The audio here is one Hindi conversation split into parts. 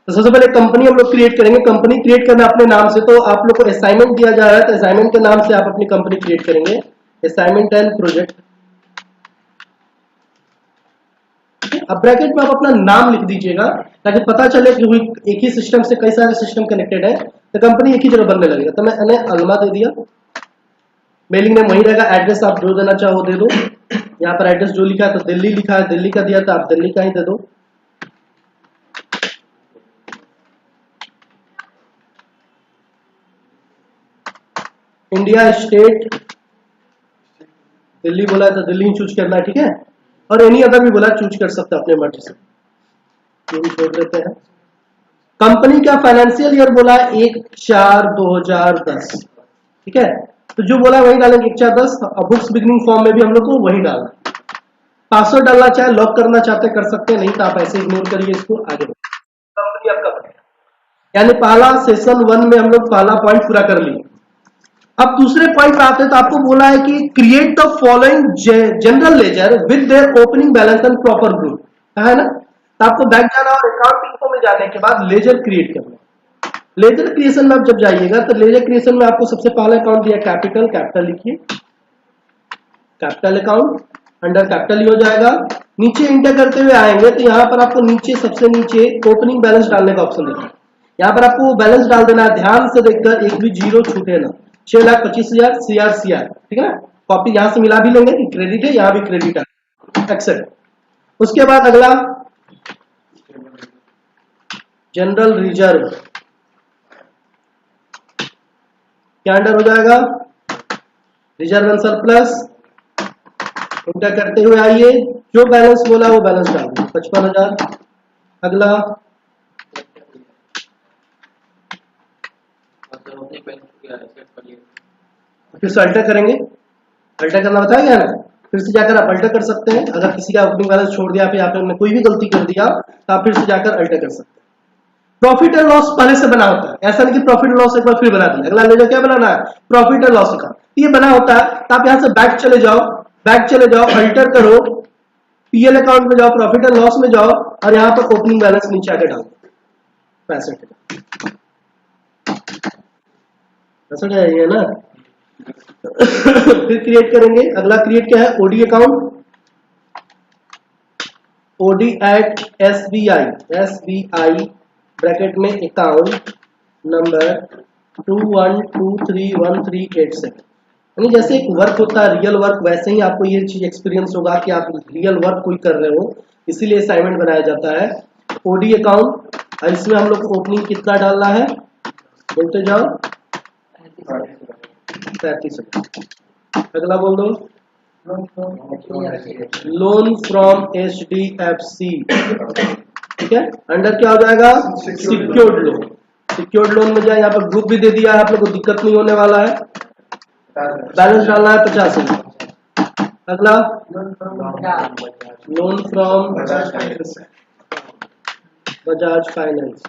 तो सबसे पहले कंपनी हम लोग क्रिएट करेंगे। कंपनी क्रिएट करना अपने नाम से, तो आप लोग को असाइनमेंट दिया जा रहा है, तो असाइनमेंट के नाम से आप अपनी कंपनी क्रिएट करेंगे, असाइनमेंट एंड प्रोजेक्ट। अब ब्रैकेट में आप अपना नाम लिख दीजिएगा ताकि पता चले कि एक ही सिस्टम से कई सारे सिस्टम कनेक्टेड है, तो कंपनी एक ही जगह बनने लगेगा। तो मैंने अलमा दे दिया, मेलिंग नेम वही रहेगा, एड्रेस आप जो देना चाहो दे दो। यहाँ पर एड्रेस जो लिखा है तो दिल्ली लिखा है, दिल्ली का दिया तो आप दिल्ली का ही दे दो। इंडिया स्टेट दिल्ली बोला है तो दिल्ली ही चूज करना है, ठीक है। और एनी अदर भी बोला चूज कर सकते हैं अपने मर्जी से, ये भी छोड़ देते हैं। कंपनी का फाइनेंशियल ईयर बोला है 1/4/2010, ठीक है। तो जो बोला वही डालेंगे 1/4/10। बुक्स बिगनिंग फॉर्म में भी हम लोग को वही डालना। पासवर्ड डालना चाहे लॉक करना चाहते कर सकते हैं, नहीं तो आप ऐसे इग्नोर करिए इसको, आगे कंपनी आपका बनेगा। यानी पहला सेशन 1 में हम लोग पहला पॉइंट पूरा कर लिए। अब दूसरे पॉइंट पे आते हैं, तो आपको बोला है कि create the following general ledger with their opening balance and proper group, है ना। तो आपको बैंक जाना और अकाउंट इन्फो में जाने के बाद लेजर क्रिएट करना। लेजर क्रिएशन में आप जब जाइएगा तो लेजर क्रिएशन में आपको सबसे पहला अकाउंट दिया कैपिटल, कैपिटल लिखिए, कैपिटल अकाउंट, अंडर कैपिटल ही हो जाएगा। नीचे इंटर करते हुए आएंगे तो यहाँ पर आपको नीचे सबसे नीचे ओपनिंग बैलेंस डालने का ऑप्शन दिखेगा। यहाँ पर आपको बैलेंस डाल देना है, ध्यान से देखकर एक भी जीरो छूटे ना। 6,25,000 CR, ठीक है ना। कॉपी यहाँ से मिला भी लेंगे कि क्रेडिट है, यहाँ भी क्रेडिट है, एक्सेप्ट। उसके बाद अगला जनरल रिजर्व, क्या अंडर हो जाएगा, रिजर्व एंड सरप्लस। इंटर करते हुए आइए, जो बैलेंस बोला वो बैलेंस डाल दो, 55,000। अगला फिर से अल्टर करेंगे, अल्टर करना बताया गया ना, फिर से जाकर आप अल्टर कर सकते हैं। अगर किसी का ओपनिंग बैलेंस छोड़ दिया, फिर आपने कोई भी गलती कर दिया तो आप फिर से जाकर अल्टर कर सकते हैं। प्रॉफिट एंड लॉस पहले से बना होता है, ऐसा नहीं कि प्रॉफिट एंड लॉस एक बार फिर बना दिया। अगला लेजर क्या बनाना है, प्रॉफिट एंड लॉस का, ये बना होता है। तो आप यहाँ से बैक चले जाओ, अल्टर करो, पीएल अकाउंट में जाओ, प्रॉफिट एंड लॉस में जाओ और यहाँ पर ओपनिंग बैलेंस नीचे आके डालो 65 है ना। फिर क्रिएट करेंगे, अगला क्रिएट क्या है, OD account, OD at SBI bracket में अकाउंट नंबर 21231387। यानी जैसे एक वर्क होता है रियल वर्क, वैसे ही आपको ये चीज एक्सपीरियंस होगा कि आप रियल वर्क कोई कर रहे हो, इसीलिए असाइनमेंट बनाया जाता है। ओडी अकाउंट, इसमें हम लोग ओपनिंग कितना डालना है, बोलते जाओ, 35। अगला बोल दो, लोन फ्रॉम HDFC, ठीक है। अंडर क्या हो जाएगा, सिक्योर्ड लोन। सिक्योर्ड लोन में जाए, यहाँ पर ग्रुप भी दे दिया है, आप लोग को दिक्कत नहीं होने वाला है। बैलेंस डालना है 85। अगला लोन फ्रॉम बजाज फाइनेंस,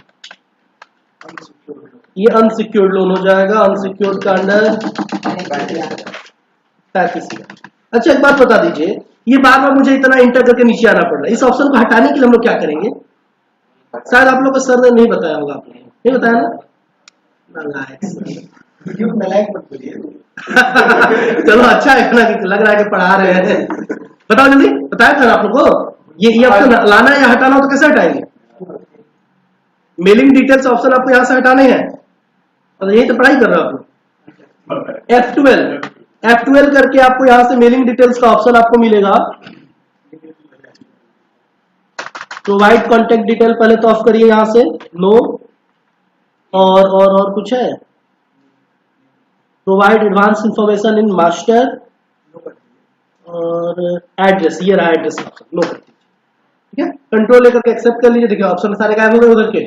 ये अनसिक्योर्ड लोन हो जाएगा, अनसिक्योर्ड का अंडर 35। अच्छा एक बात बता दीजिए, ये बार बार मुझे इतना इंटर करके नीचे आना पड़ रहा है, इस ऑप्शन को हटाने के लिए हम लोग क्या करेंगे, शायद आप लोग को सर ने नहीं बताया होगा, आपने नहीं बताया ना। चलो अच्छा है ना, लग रहा है कि पढ़ा रहे हैं। बताओ जल्दी, बताया था आप लोग को, ये ऑप्शन लाना है या हटाना हो तो कैसे हटाएंगे। मेलिंग डिटेल्स ऑप्शन आपको यहां से हटाने हैं, और यही तो पढ़ाई कर रहे हो आप लोग। F12 करके आपको यहां से मेलिंग डिटेल्स का ऑप्शन आपको मिलेगा। प्रोवाइड कॉन्टेक्ट डिटेल पहले तो ऑफ करिए यहां से, नो, और कुछ है, provide advance information in master, और एड्रेस, ये रहा एड्रेस ऑप्शन, नो कर दीजिए, ठीक है। कंट्रोल लेकर के एक्सेप्ट कर लीजिए। देखिए ऑप्शन सारे गायब हो गए उधर के।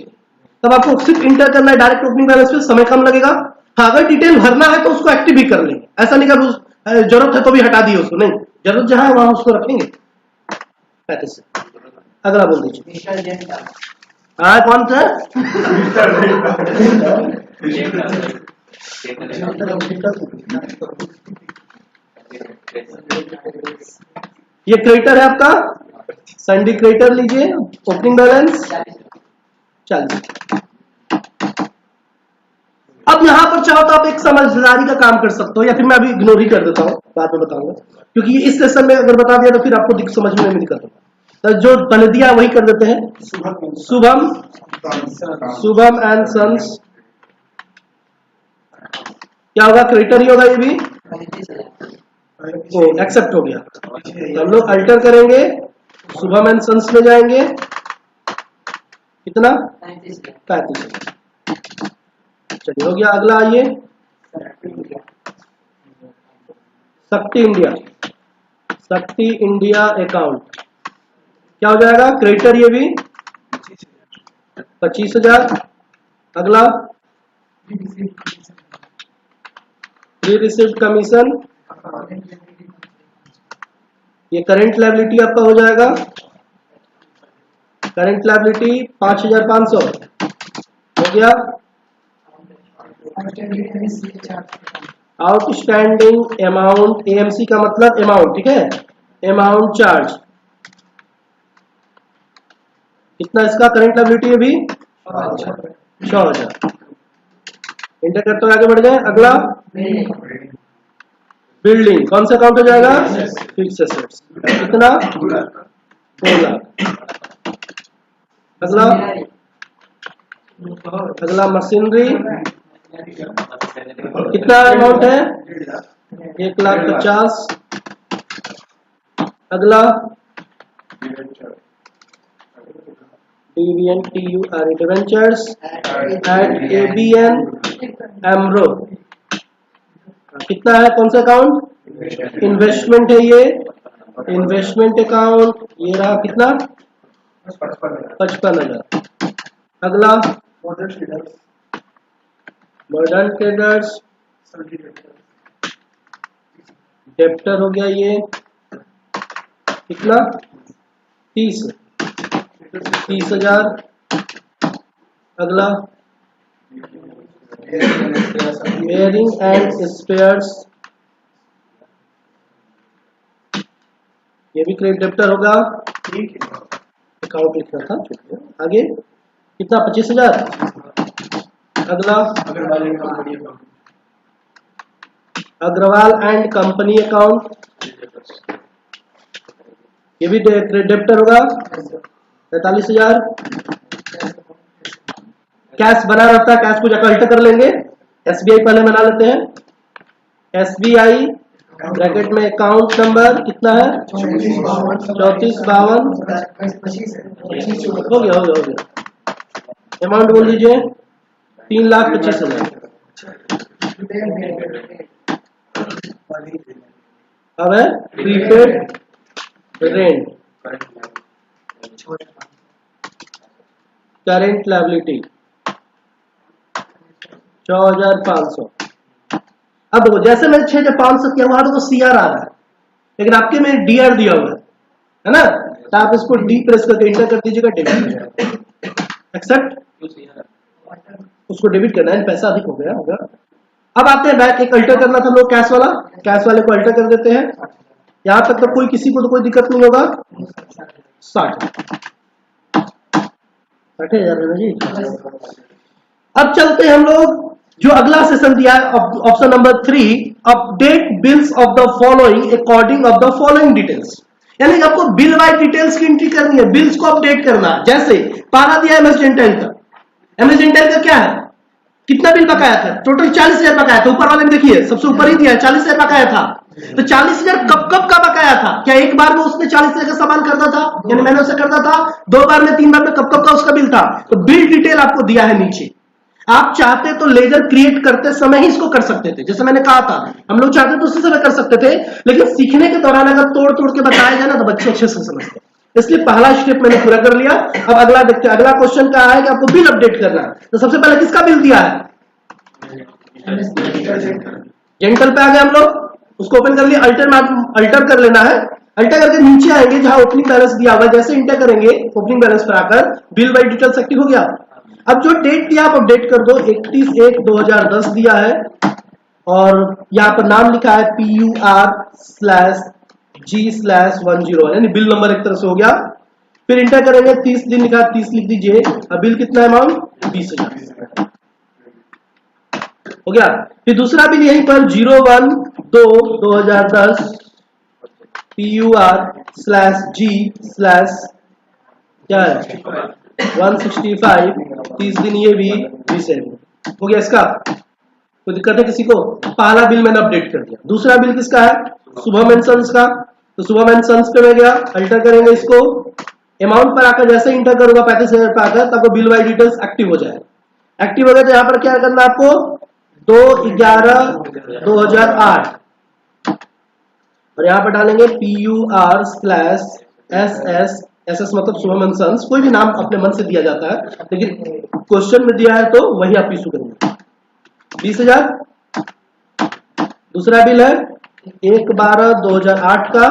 तब आपको सिर्फ इंटर करना है, डायरेक्ट ओपनिंग बैलेंस में समय कम लगेगा। हाँ, अगर डिटेल भरना है तो उसको एक्टिव भी कर लेंगे, ऐसा नहीं कर जरूरत है तो भी हटा दिए उसको, नहीं, जरूरत जहां है वहां उसको रखेंगे। 35। अगला बोल दीजिए, हाँ कौन सा ये क्रेडिटर है आपका, संडे क्रेडिटर लीजिए, ओपनिंग बैलेंस 40। चाहो तो आप एक समझदारी का काम कर सकते हो, या फिर मैं अभी इग्नोर ही कर देता हूँ, बाद में बताऊंगा, क्योंकि इस सेशन में अगर बता दिया तो फिर आपको समझ में नहीं दिक्कत होगा। तो जो बन दिया वही कर देते हैं। शुभम एंड सन्स, क्या होगा? क्रेडिटर ही होगा ये भी, एक्सेप्ट हो गया। हम लोग अल्टर करेंगे, शुभम एंड सन्स में जाएंगे, कितना? 35। चलिए हो गया। अगला आइए, शक्ति इंडिया, शक्ति इंडिया अकाउंट क्या हो जाएगा? क्रेडिटर ये भी 25,000। अगला प्री रिसीव्ड कमीशन, ये करंट लायबिलिटी आपका हो जाएगा। करंट लायबिलिटी 5,500 हो गया। आउटस्टैंडिंग अमाउंट, एएमसी का मतलब अमाउंट, ठीक है, अमाउंट चार्ज कितना इसका? करंट लायबिलिटी है भी 6,000। इंटर करते हुए आगे बढ़ गए। अगला बिल्डिंग, कौन सा अकाउंट हो जाएगा? फिक्स एसेट्स, कितना? 2 लाख। अगला मशीनरी, कितना अमाउंट है? 1,50,000। अगला DVN TUR debentures at ABN AMRO, कितना है? कौन सा अकाउंट? इन्वेस्टमेंट है ये, इन्वेस्टमेंट अकाउंट, ये रहा कितना? 55,000। अगला मॉडर्न ट्रेडर्स, डेप्टर हो गया ये, कितना? 30,000। अगला बेयरिंग एंड स्पेयर्स, ये भी क्रेडिट डेप्टर होगा, अकाउंट लिखना था। आगे कितना? 25,000। अगला अग्रवाल एंड कंपनी अकाउंट, ये भी क्रेडिट डेप्टर होगा, 45,000। कैश बना रहता है, कैश को जाकर अल्टर कर लेंगे। SBI पहले बना लेते हैं। SBI ब्रैकेट में अकाउंट नंबर कितना है? 3452। हो गया। अमाउंट बोल दीजिए 3,25,000। अब है प्रीपेड रेंट, करंट लायबिलिटी 6,500। अब देखो, जैसे मैंने 6,500 किया वहां तो CR आ रहा है, लेकिन आपके में DR दिया हुआ है ना, तो आप इसको D प्रेस करके इंटर कर दीजिएगा, डेबिट हो जाएगा। एक्सेप्ट, उसको डेबिट करना है, पैसा अधिक हो गया होगा। अब आते हैं बैक, एक अल्टर करना था लोग, कैश वाला, कैश वाले को अल्टर कर देते हैं। यहां तक तो कोई किसी को तो कोई दिक्कत नहीं होगा। 60,000 जी। अब चलते हैं हम लोग, जो अगला सेशन दिया है, option number 3, update bills of the following according of the following details, यानी कि आपको बिल वाइज डिटेल्स की एंट्री करनी है, बिल्स को अपडेट करना है। जैसे पहला दिया MS डेंटल का, MS डेंटल का क्या है? कितना बिल बकाया था? टोटल 40,000 बकाया था। ऊपर वाले में देखिए, सबसे ऊपर ही दिया है 40,000 बकाया था। तो 40,000 कब का बकाया था? क्या एक बार में उसने 40,000 का सामान करता था, यानी मैंने उसे करता था, 2 बार में, 3 बार में, कब का उसका बिल था? तो बिल डिटेल आपको दिया है नीचे। आप चाहते तो लेजर क्रिएट करते समय ही इसको कर सकते थे, जैसे मैंने कहा था, हम लोग चाहते तो उसी समय कर सकते थे, लेकिन सीखने के दौरान अगर तोड़ के बताया जाए ना तो बच्चे अच्छे से समझते हैं। इसलिए पहला स्टेप मैंने पूरा कर लिया। अब अगला देखते हैं। अगला क्वेश्चन क्या है कि आपको बिल अपडेट करना है। तो सबसे पहले किसका बिल दिया है? जेंटल पे आ गए हम लोग, उसको ओपन कर लिया। अल्टर कर लेना है। अल्टर करके नीचे आएंगे जहां ओपनिंग बैलेंस दिया हुआ, जैसे इंटर करेंगे ओपनिंग बैलेंस पर आकर बिल बाई डिटेल्स एक्टिव हो गया। अब जो डेट दिया आप अपडेट कर दो, 31/1/2010 दिया है, और यहाँ पर नाम लिखा है PUR/G/10, यानी बिल नंबर एक तरह से हो गया। फिर इंटर करेंगे, 30 दिन लिखा है, 30 लिख दीजिए। अब बिल कितना अमाउंट? 20,000। हो गया। फिर दूसरा बिल यहीं पर 01/2/2010 PUR/G/ क्या है 165 30 दिन, ये भी रिसेंट हो गया। इसका कोई दिक्कत है किसी को? पहला बिल मैंने अपडेट कर दिया। दूसरा बिल किसका है? शुभम एंड सन्स का। तो शुभम एंड सन्स पे मैं गया, अल्टर करेंगे इसको, अमाउंट पर आकर जैसे इंटर करूंगा 35,000 पे आकर, तब बिल वाई डिटेल्स एक्टिव हो जाए। एक्टिव हो गया तो यहाँ पर क्या करना है आपको 2/11/2008 और यहाँ पर डालेंगे PUR/SS SS मतलब शुभम एंड सन्स, कोई भी नाम अपने मन से दिया जाता है, लेकिन क्वेश्चन में दिया है तो वही आप इशू करेंगे 20,000। दूसरा बिल है 1/12/2008 का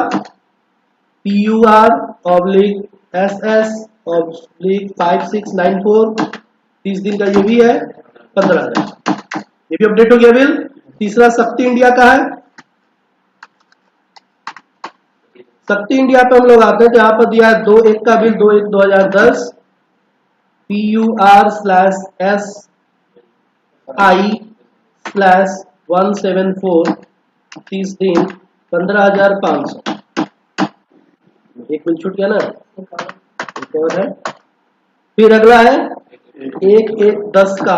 PUR/SS/5694 30 दिन का, ये भी है 15,000, ये भी अपडेट हो गया बिल। तीसरा शक्ति इंडिया का है। शक्ति इंडिया पे हम लोग आते हैं तो यहाँ पर दिया है 2/1 का बिल 2/1/2010 PUR/SI/174 30 दिन 15,500। एक बिल छूट गया ना, एक और है। फिर अगला है 1/1/10 का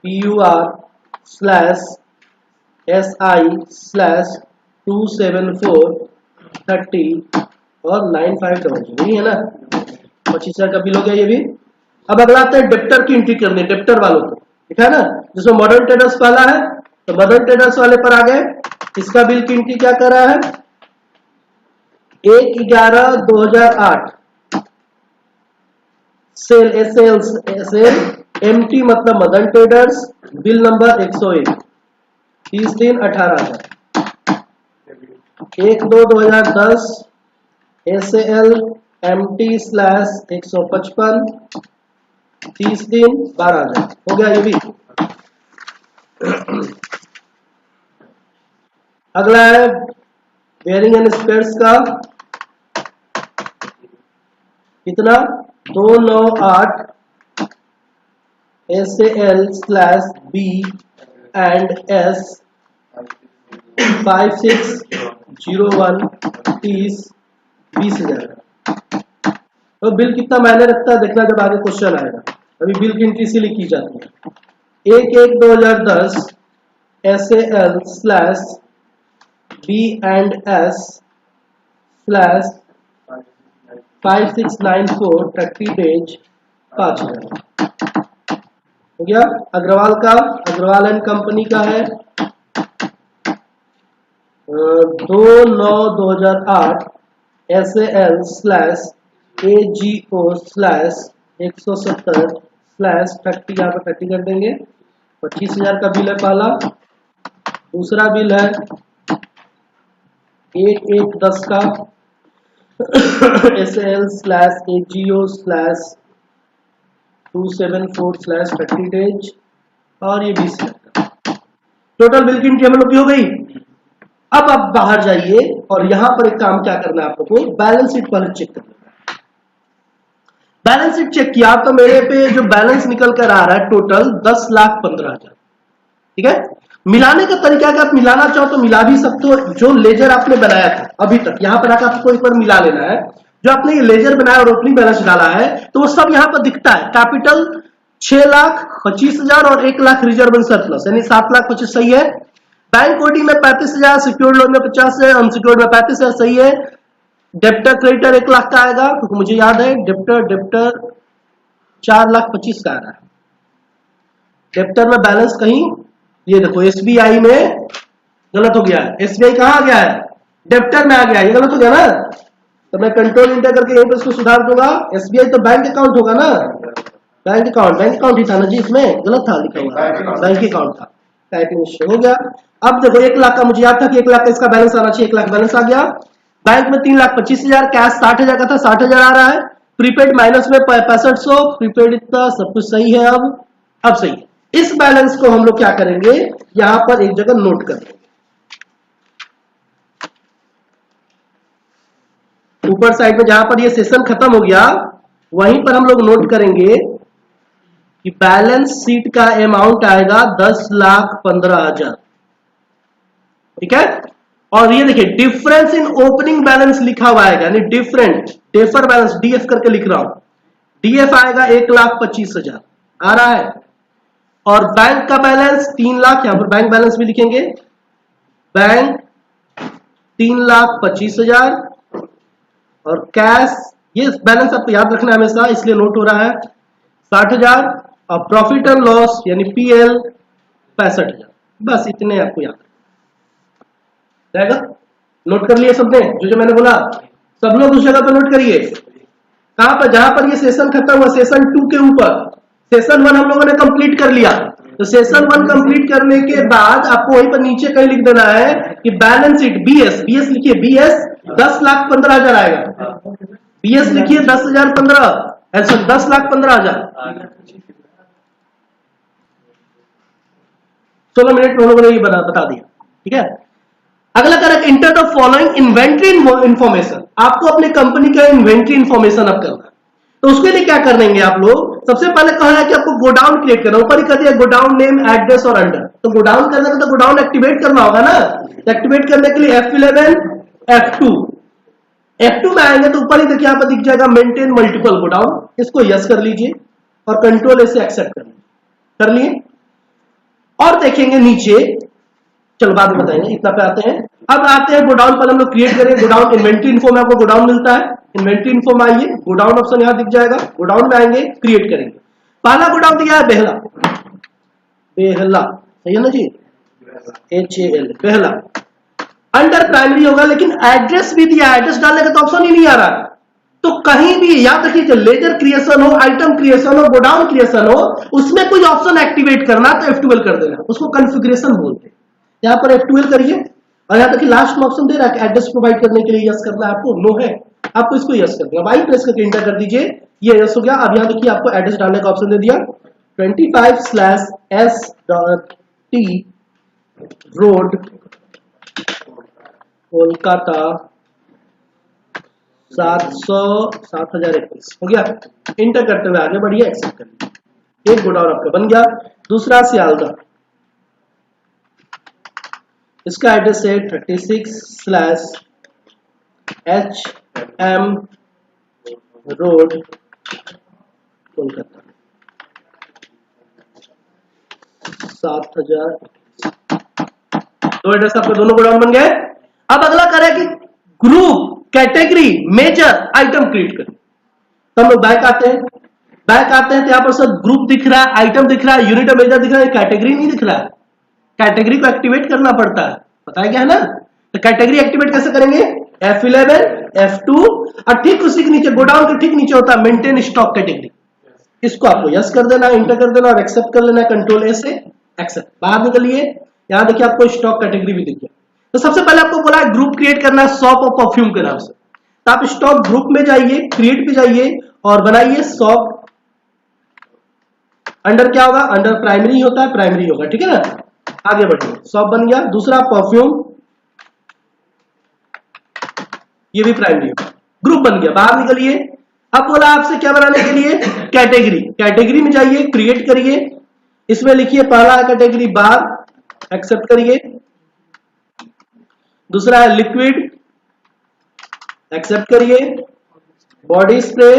PUR/SI/27430 और 9500, यही है ना, 25,000 का बिल हो गया ये भी। अब अगला आता है डेप्टर की एंट्री करनी, डेप्टर वालों को, ठीक है ना, जिसमें मॉडर्न ट्रेडर्स वाला है तो मॉडर्न ट्रेडर्स वाले पर आ गए। इसका बिल की एंट्री क्या कर रहा है 1/11/2008 सेल एमटी मतलब मदन ट्रेडर्स, बिल नंबर 101 30 दिन 18,000। 1/2/2010 SAL MT/155 30 दिन 12,000 हो गया ये भी। अगला है बेयरिंग एंड स्पेयर्स का, कितना 298 SAL/B&S 5601 30 20,000। तो बिल कितना मायने रखता है देखना जब आगे क्वेश्चन आएगा। अभी बिल की एंट्री इसीलिए की जाती है। 1/1/2010 SAL/B&S/5694 30 डेज 5,000 हो गया। अग्रवाल का, अग्रवाल एंड कंपनी का है 2/9/2008 SAL/AGO/170/30 यहाँ पर 30 कर देंगे। 25,000 का बिल है पहला। दूसरा बिल है 1/1/10 का SAL/AGO/274/30 डेज और ये 20,000 का। टोटल बिल की एंट्री हम लोग की हो गई। अब आप बाहर जाइए और यहां पर एक काम क्या करना है आपको, बैलेंस शीट पहले चेक करना है। बैलेंस शीट चेक किया तो मेरे पे जो बैलेंस निकल कर आ रहा है टोटल 10,15,000, ठीक है। मिलाने का तरीका क्या, आप मिलाना चाहो तो मिला भी सकते हो। जो लेजर आपने बनाया था अभी तक, यहां पर आकर आपको एक बार मिला लेना है। जो आपने ये लेजर बनाया और ओपनिंग बैलेंस डाला है तो वो सब यहां पर दिखता है। कैपिटल 6,25,000 और 1,00,000 रिजर्व एंड सरप्लस, यानी 7,25,000 सही है। बैंक ओडी में 35,000, सिक्योर्ड लोन में 50,000, अनसिक्योर्ड में 35,000 सही है। डेप्टर क्रेडिटर 1,00,000 का आएगा क्योंकि मुझे याद है डेप्टर 4,25,000 का आ रहा है। डेप्टर में बैलेंस कहीं, ये देखो एसबीआई में गलत हो गया है। एसबीआई कहां आ गया है, डेप्टर में आ गया है, ये गलत हो गया ना। तो मैं कंट्रोल इंटर करके यहीं पर इसको सुधार दूंगा। एसबीआई तो बैंक अकाउंट होगा ना, बैंक अकाउंट ही था ना जी, इसमें गलत था लिखा हुआ, बैंक अकाउंट था, टाइपिंग हो गया। अब देखो 1,00,000 का मुझे याद था कि 1,00,000 का इसका बैलेंस आना चाहिए, 1,00,000 बैलेंस आ गया। बैंक में 3,25,000, कैश 60,000 का था, 60,000 आ रहा है। प्रीपेड माइनस में 6500, प्रीपेड इतना सब कुछ सही है। अब सही है। इस बैलेंस को हम लोग क्या करेंगे, यहां पर एक जगह नोट कर देंगे। ऊपर साइड में जहां पर ये सेशन खत्म हो गया वहीं पर हम लोग नोट करेंगे कि बैलेंस शीट का अमाउंट आएगा 10,15,000, ठीक है। और ये देखिए डिफरेंस इन ओपनिंग बैलेंस लिखा हुआ आएगा, यानी डिफरेंट डेफर बैलेंस डीएफ करके लिख रहा हूं, डीएफ आएगा 1,25,000 आ रहा है। और बैंक का बैलेंस 3 लाख, यहां पर बैंक बैलेंस भी लिखेंगे, बैंक 3,25,000 और कैश, ये बैलेंस आपको याद रखना है हमेशा इसलिए नोट हो रहा है 60,000 और प्रॉफिट एंड लॉस यानी पीएल 65,000, बस इतने आपको याद रहेगा। नोट कर लिए सबने जो मैंने बोला, सब लोग उस जगह पर नोट करिए, कहां पर, जहां पर ये सेशन खत्म हुआ सेशन 2 के ऊपर, सेशन 1 हम लोगों ने कंप्लीट कर लिया, तो सेशन 1 कंप्लीट करने के बाद आपको वहीं पर नीचे कहीं लिख देना है कि बैलेंस शीट बीएस, बीएस लिखिए, बीएस 10,15,000 आएगा, बीएस लिखिए 10,015, ऐसा 10,15,000। 16 मिनट में हम लोगों ने ये बता दिया, ठीक है। अगला correct, enter the following inventory information, आपको अपने कंपनी का इन्वेंट्री इंफॉर्मेशन अब करना है, तो उसके लिए क्या कर देंगे आप लोग, सबसे पहले कहा है कि आपको गोडाउन क्रिएट करना, ऊपर ही कर दिया गोडाउन नेम एड्रेस और अंडर, तो गोडाउन करने का तो गोडाउन एक्टिवेट करना होगा ना, एक्टिवेट करने के लिए F11 F2, F2 में आएंगे तो ऊपर ही देखिए यहां पर दिख जाएगा मेंटेन मल्टीपल गोडाउन, इसको यस कर लीजिए और कंट्रोल से एक्सेप्ट कर लिए। और देखेंगे नीचे, चलो बाद में बताएंगे, इतना पे आते हैं। अब आते हैं गोडाउन पर, हम लोग क्रिएट करें गोडाउन, इन्वेंट्री इन्फो में आपको गोडाउन मिलता है, इन्वेंट्री इन्फो में आइए, गोडाउन ऑप्शन यहां दिख जाएगा, गोडाउन में आएंगे क्रिएट करेंगे। पहला गोडाउन दिया है बेहला, बेहला सही है ना जी, HAL बेहला, अंडर प्राइमरी होगा, लेकिन एड्रेस भी दिया, एड्रेस डालने का तो ऑप्शन ही नहीं आ रहा है, तो कहीं भी याद रखिए लेजर क्रिएशन हो, आइटम क्रिएशन हो, गोडाउन क्रिएशन हो, उसमें कोई ऑप्शन एक्टिवेट करना तो F12 कर देना, उसको कॉन्फ़िगरेशन बोलते हैं। यहां पर F12 करिए और यहां तक लास्ट में ऑप्शन दे रहा है एड्रेस प्रोवाइड करने के लिए यस करना है आपको, नो है, आपको इसको यस कर दिया, वाई प्रेस करके एंटर कर दीजिए, ये यस हो गया। अब यहां देखिए आपको एड्रेस डालने का ऑप्शन दे दिया, 25/S.T रोड कोलकाता 7,021 हो गया, इंटर करते हुए आगे बढ़िए, एक्सेप्ट करिए, एक गोडाउन आपका बन गया। दूसरा सियालदा, इसका एड्रेस है 36/HM रोड कोलकाता 7,000, दो एड्रेस आपके दोनों गोडाउन बन गए। अब अगला करें कि group category major item create करें, तो हम लोग बैक आते हैं, बैक आते हैं तो यहां पर सब ग्रुप दिख रहा है, आइटम दिख रहा है, यूनिट मेजर दिख रहा है, कैटेगरी नहीं दिख रहा है, कैटेगरी को एक्टिवेट करना पड़ता है, पता है क्या है ना, तो कैटेगरी एक्टिवेट कैसे करेंगे, F11 F2 और ठीक उसी के नीचे गोडाउन के ठीक नीचे होता है मेंटेन स्टॉक कैटेगरी, इसको आपको यस कर देना, इंटर कर देना और एक्सेप्ट कर लेना, कंट्रोल A से एक्सेप्ट, बाहर निकलिए, यहां देखिए आपको स्टॉक कैटेगरी भी दिख गया। तो सबसे पहले आपको बोला है ग्रुप क्रिएट करना है शॉप और परफ्यूम के नाम से, तो आप स्टॉक ग्रुप में जाइए, क्रिएट पे जाइए और बनाइए शॉप, अंडर क्या होगा, अंडर प्राइमरी होता है, प्राइमरी होगा, ठीक है ना, आगे बढ़िए, शॉप बन गया। दूसरा परफ्यूम, ये भी प्राइमरी होगा, ग्रुप बन गया, बाहर निकलिए। अब बोला आपसे क्या बनाने के लिए, कैटेगरी, कैटेगरी में जाइए, क्रिएट करिए, इसमें लिखिए पहला कैटेगरी बार, एक्सेप्ट करिए, दूसरा है लिक्विड, एक्सेप्ट करिए, बॉडी स्प्रे,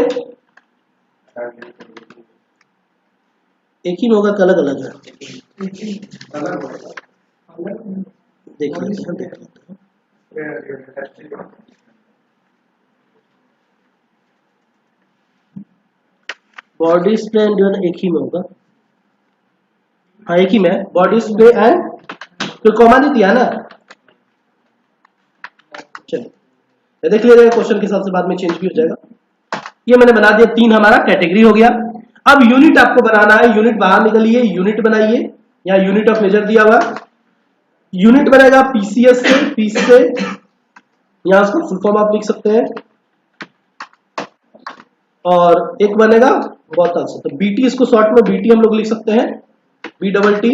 एक ही में होगा, अलग अलग है, देख लेते हैं, बॉडी स्प्रे एंड एक ही में होगा, हाँ एक ही में, बॉडी स्प्रे एंड, तो कॉमा नहीं दिया ना, चलिए देख लीजिएगा, क्वेश्चन के हिसाब से बाद में चेंज भी हो जाएगा। ये मैंने बना दिया, 3 हमारा कैटेगरी हो गया। अब यूनिट आपको बनाना है, यूनिट बाहर निकलिए, यूनिट बनाइए, यहाँ यूनिट ऑफ मेजर दिया हुआ, यूनिट बनेगा पीसीएस से, पीस से, यहाँ उसको फुल फॉर्म आप लिख सकते हैं, और एक बनेगा बोतल से, तो बीटी, इसको शॉर्ट में बीटी हम लोग लिख सकते हैं, BTT,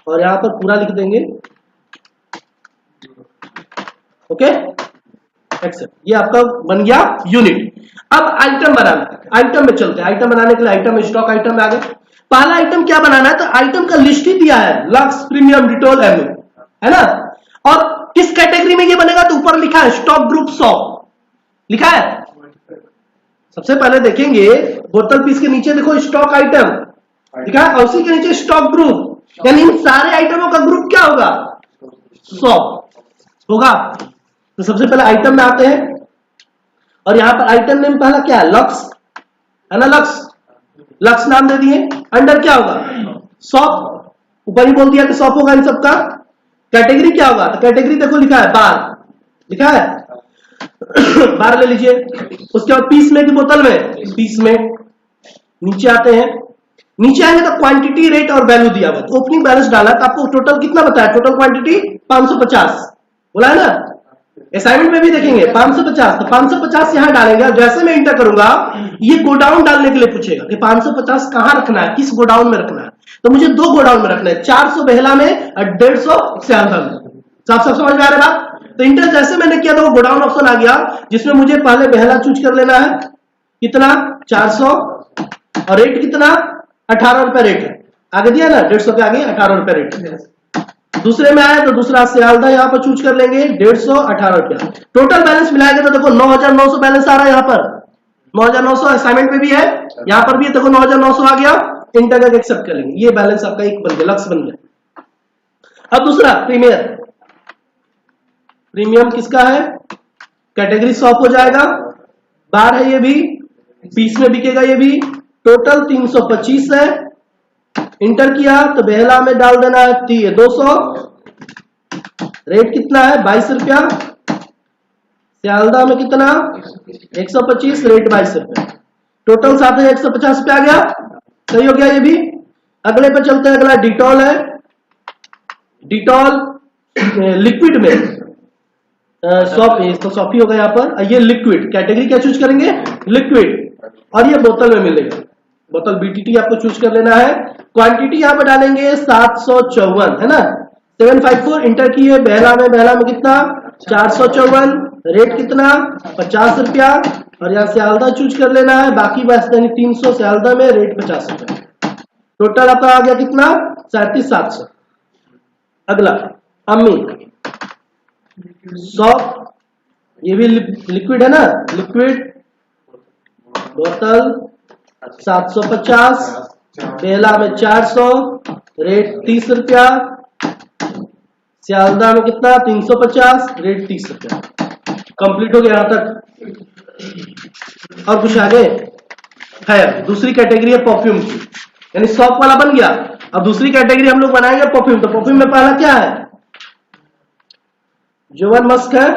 और यहां पर पूरा लिख देंगे, ओके एक्सेप्ट, ये आपका बन गया यूनिट। अब आइटम बनाना, आइटम में चलते हैं, आइटम बनाने के लिए आइटम स्टॉक आइटम में आ गए। पहला आइटम क्या बनाना है, तो आइटम का लिस्ट ही दिया है, लक्स, प्रीमियम, डिटॉल, एमओ, है ना। और किस कैटेगरी में ये बनेगा, तो ऊपर लिखा है स्टॉक ग्रुप 100 लिखा है। सबसे पहले देखेंगे बोतल पीस के नीचे देखो स्टॉक आइटम लिखा है, और उसी के नीचे स्टॉक ग्रुप, यानी इन सारे आइटमों का ग्रुप क्या होगा, 100 होगा। तो सबसे पहले आइटम में आते हैं, और यहां पर आइटम नेम पहला क्या है, लक्स, है ना, लक्स, लक्स नाम दे दिए। अंडर क्या होगा, शॉप, ऊपर ही बोल दिया कि शॉप होगा इन सबका। कैटेगरी क्या होगा, तो कैटेगरी देखो लिखा है बार, लिखा है बार ले लीजिए। उसके बाद पीस में की बोतल में, पीस में। नीचे आते हैं, नीचे आएंगे तो क्वांटिटी, रेट और वैल्यू दिया हुआ, तो ओपनिंग बैलेंस डाला, तो आपको टोटल कितना बताया, टोटल क्वांटिटी 550 बोला है ना। असाइनमेंट में भी देखेंगे 550, तो 550 यहां डालेंगे। जैसे मैं इंटर करूंगा ये गोडाउन डालने के लिए पूछेगा कि 550 कहां रखना है, किस गोडाउन में रखना है, तो मुझे 2 गोडाउन में रखना है, 400 बेहला में और 150 सियालदह में। साफ साफ समझ में आ रहा है बात। तो इंटर जैसे मैंने किया तो वो गोडाउन ऑप्शन आ गया, जिसमें मुझे पहले बेहला चूज कर लेना है, कितना 400, और रेट कितना 18 रुपए रेट है, आगे दिया ना 150 के आगे 18 रुपए रेट। दूसरे में आया तो दूसरा सियालदह यहाँ पर चूज कर लेंगे, 150 18 रुपया। टोटल बैलेंस मिलाएंगे तो देखो 9900 बैलेंस आ रहा है यहाँ पर, 9900 असाइनमेंट में भी है, यहाँ पर भी देखो 9900 आ गया। इंटर करके एक्सेप्ट कर लेंगे, ये बैलेंस आपका एक बन गया, लक्ष्य बन गया। अब दूसरा प्रीमियम, प्रीमियम किसका है, कैटेगरी शॉप हो जाएगा, बार है ये भी, पीस में बिकेगा ये भी। टोटल 325 है, इंटर किया तो बेहला में डाल देना है 200, रेट कितना है 22 रुपया, सियालदह में कितना 125, रेट 22 रुपया, टोटल साथ है 150 रुपया आ गया, सही हो गया ये भी। अगले पे चलते हैं, अगला डिटॉल है, डिटॉल लिक्विड में तो सॉफी होगा यहाँ पर, ये लिक्विड, कैटेगरी क्या चूज करेंगे, लिक्विड, और ये बोतल में मिलेगा, बोतल बीटीटी आपको चूज कर लेना है। क्वांटिटी यहाँ पर डालेंगे 754, है ना, 754, इंटर किए, बेहला में कितना 454, रेट कितना 50 रुपया, और यहाँ सियालदह चूज कर लेना है, बाकी बस 300 सियालदह में, रेट 50 रुपया, टोटल आपका आ गया कितना 3700। अगला अम्मी सॉफ्ट, ये भी लिक्विड है ना, लिक्विड बोतल 750, बेहला में 400, रेट 30 रुपया, सियालदह में कितना 350, रेट 30 रुपया। कंप्लीट हो गया यहां तक। और कुछ आगे है, दूसरी कैटेगरी है परफ्यूम की, यानी सॉफ्ट वाला बन गया। अब दूसरी कैटेगरी हम लोग बनाएंगे परफ्यूम, तो परफ्यूम में पहला क्या है, जोवन मस्क है,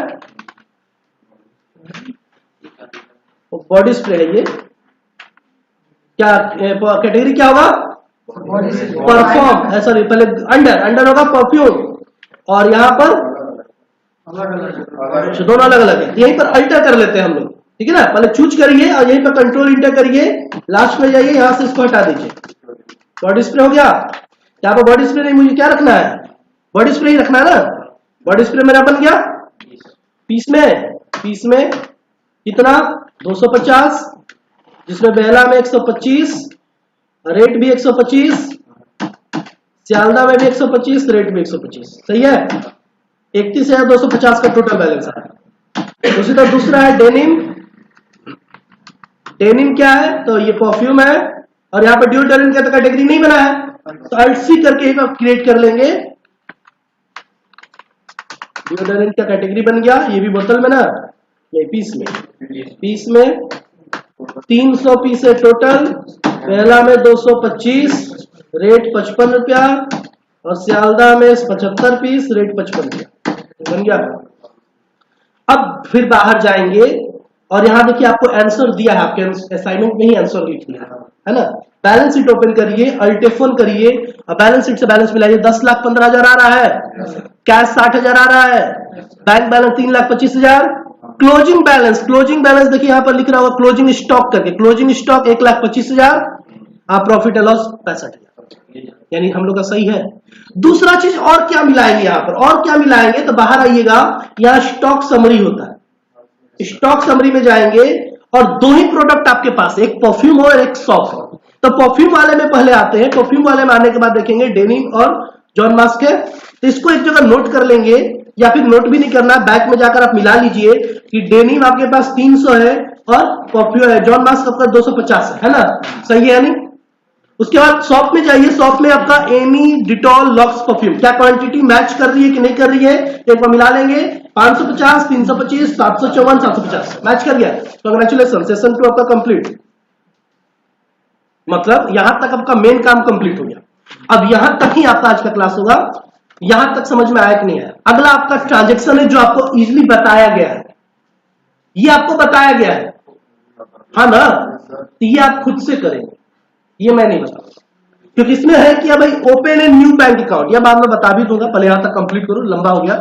बॉडी स्प्रे है, ये क्या कैटेगरी क्या होगा, परफ्यूम, सॉरी पहले अंडर होगा परफ्यूम, और यहाँ पर दोनों अलग अलग है, यहीं पर अल्टर कर लेते हैं हम लोग, ठीक है ना। पहले चूज करिए और यहीं पर कंट्रोल इंटर करिए, लास्ट में जाइए, यहां से इसको हटा दीजिए। बॉडी स्प्रे हो गया, यहाँ पर बॉडी स्प्रे नहीं, मुझे क्या रखना है, बॉडी स्प्रे ही रखना है ना। बॉडी स्प्रे मेरा बन गया, पीस में कितना 250, जिसमें बेहला में 125, रेट भी 125, सियालदह में भी 125, रेट भी 125, सही है। 31,250 का टोटल बैलेंस है। उसी तरह दूसरा है डेनिम, डेनिम क्या है, तो ये परफ्यूम है, और यहाँ पे डिओड्रेंट का तो कैटेगरी नहीं बना है, तो अल्सी करके क्रिएट कर लेंगे, डिओड्रेंट का कैटेगरी बन गया। ये भी बोतल में ना, ये पीस में 300 पीस है टोटल, पहला में 225, रेट 55 रुपया, और सियालदह में 75 पीस, रेट 55 रुपया बन गया। अब फिर बाहर जाएंगे, और यहां देखिए आपको आंसर दिया है, आपके असाइनमेंट में ही आंसर लिखना है ना। बैलेंस शीट ओपन करिए, अल्टेफोन करिए, और बैलेंस शीट से बैलेंस मिलाइए। 10,15,000 आ रहा है, कैश 60,000 आ रहा है, बैंक बैलेंस 3,25,000, क्लोजिंग बैलेंस देखिए यहाँ पर लिख रहा होगा क्लोजिंग स्टॉक करके, closing stock 1,25,000, profit and loss 65,000, यानी हम लोग का सही है। दूसरा चीज और क्या मिलाएंगे यहाँ पर, और क्या मिलाएंगे, तो बाहर आइएगा, यहाँ स्टॉक समरी होता है, स्टॉक समरी में जाएंगे, और 2 ही प्रोडक्ट आपके पास, एक परफ्यूम और एक सॉफ्ट, तो परफ्यूम वाले में पहले आते हैं। परफ्यूम वाले में आने के बाद देखेंगे डेनिम और जॉन मास्क है। तो इसको एक जगह नोट कर लेंगे, या फिर नोट भी नहीं करना, बैक में जाकर आप मिला लीजिए कि डेनिम आपके पास 300 है और परफ्यूम है जॉन मास्क आपका 250 है ना, सही है नहीं। उसके बाद शॉप में जाइए, शॉप में आपका एमी, डिटॉल, लॉक्स परफ्यूम क्या क्वांटिटी मैच कर रही है कि नहीं कर रही है, एक बार मिला लेंगे। 550, 325, 754, 750 मैच कर गया। कांग्रेचुलेशन, सेशन 2 आपका कंप्लीट। मतलब यहां तक आपका मेन काम कंप्लीट हो गया। अब यहां तक ही आपका आज का क्लास होगा। यहां तक समझ में आया कि नहीं आया? अगला आपका ट्रांजेक्शन है जो आपको इजीली बताया गया है, ये आपको बताया गया है, हाँ ना, तो ये आप खुद से करेंगे, ये मैं नहीं बताऊंगा, क्योंकि इसमें है कि भाई open a new bank account, या बाद में बता भी दूंगा, पहले यहां तक कंप्लीट करो, लंबा हो गया।